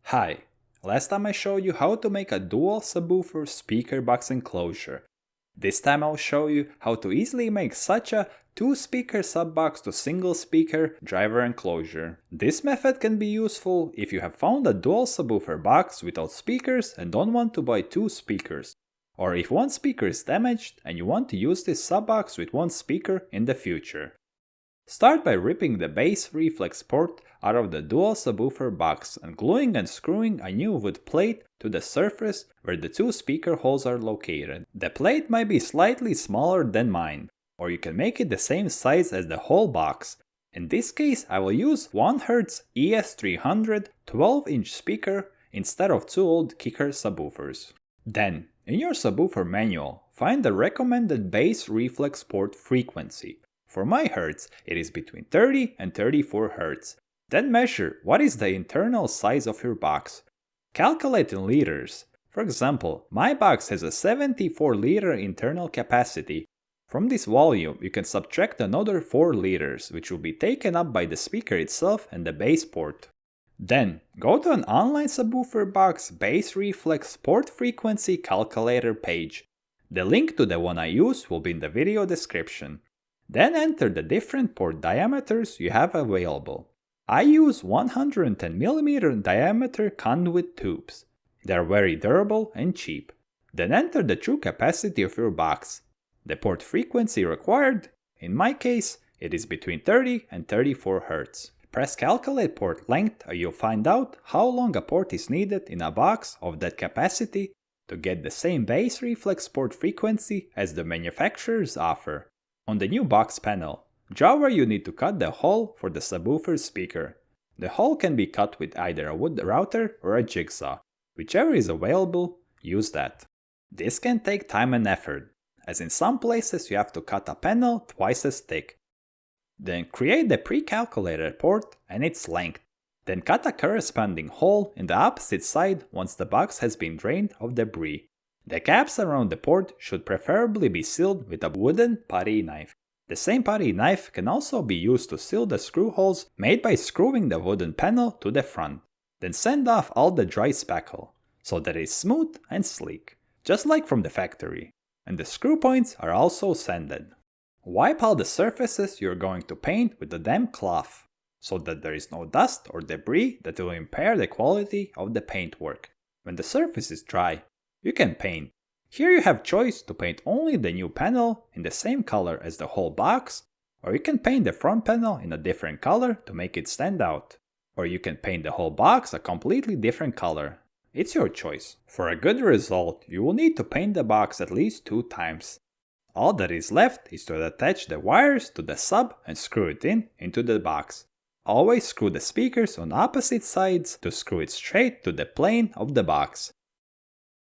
Hi, last time I showed you how to make a dual subwoofer speaker box enclosure. This time I'll show you how to easily make such a 2-speaker subbox to single speaker driver enclosure. This method can be useful if you have found a dual subwoofer box without speakers and don't want to buy 2 speakers, or if one speaker is damaged and you want to use this subbox with one speaker in the future. Start by ripping the base reflex port out of the dual subwoofer box and gluing and screwing a new wood plate to the surface where the 2 speaker holes are located. The plate might be slightly smaller than mine, or you can make it the same size as the whole box. In this case, I will use 1Hz ES300 12-inch speaker instead of 2 old kicker subwoofers. Then, in your subwoofer manual, find the recommended base reflex port frequency. For my Hertz, it is between 30 and 34 Hz. Then measure what is the internal size of your box. Calculate in liters. For example, my box has a 74 liter internal capacity. From this volume, you can subtract another 4 liters, which will be taken up by the speaker itself and the base port. Then, go to an online subwoofer box base reflex port frequency calculator page. The link to the one I use will be in the video description. Then enter the different port diameters you have available. I use 110mm diameter conduit tubes. They are very durable and cheap. Then enter the true capacity of your box. The port frequency required, in my case, it is between 30 and 34 Hz. Press calculate port length and you'll find out how long a port is needed in a box of that capacity to get the same base reflex port frequency as the manufacturers offer. On the new box panel, draw where you need to cut the hole for the subwoofer speaker. The hole can be cut with either a wood router or a jigsaw. Whichever is available, use that. This can take time and effort, as in some places you have to cut a panel twice as thick. Then create the pre-calculated port and its length. Then cut a corresponding hole in the opposite side once the box has been drained of debris. The caps around the port should preferably be sealed with a wooden putty knife. The same putty knife can also be used to seal the screw holes made by screwing the wooden panel to the front. Then sand off all the dry spackle, so that it is smooth and sleek, just like from the factory. And the screw points are also sanded. Wipe all the surfaces you are going to paint with a damp cloth, so that there is no dust or debris that will impair the quality of the paintwork. When the surface is dry, you can paint. Here you have choice to paint only the new panel in the same color as the whole box, or you can paint the front panel in a different color to make it stand out. Or you can paint the whole box a completely different color. It's your choice. For a good result, you will need to paint the box at least 2 times. All that is left is to attach the wires to the sub and screw it into the box. Always screw the speakers on opposite sides to screw it straight to the plane of the box.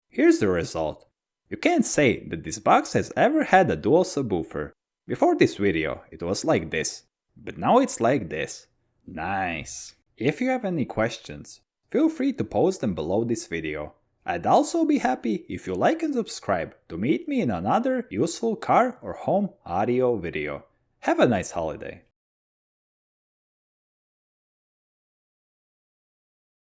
Here's the result. You can't say that this box has ever had a dual subwoofer. Before this video, it was like this, but now it's like this. Nice. If you have any questions, feel free to post them below this video. I'd also be happy if you like and subscribe to meet me in another useful car or home audio video. Have a nice holiday.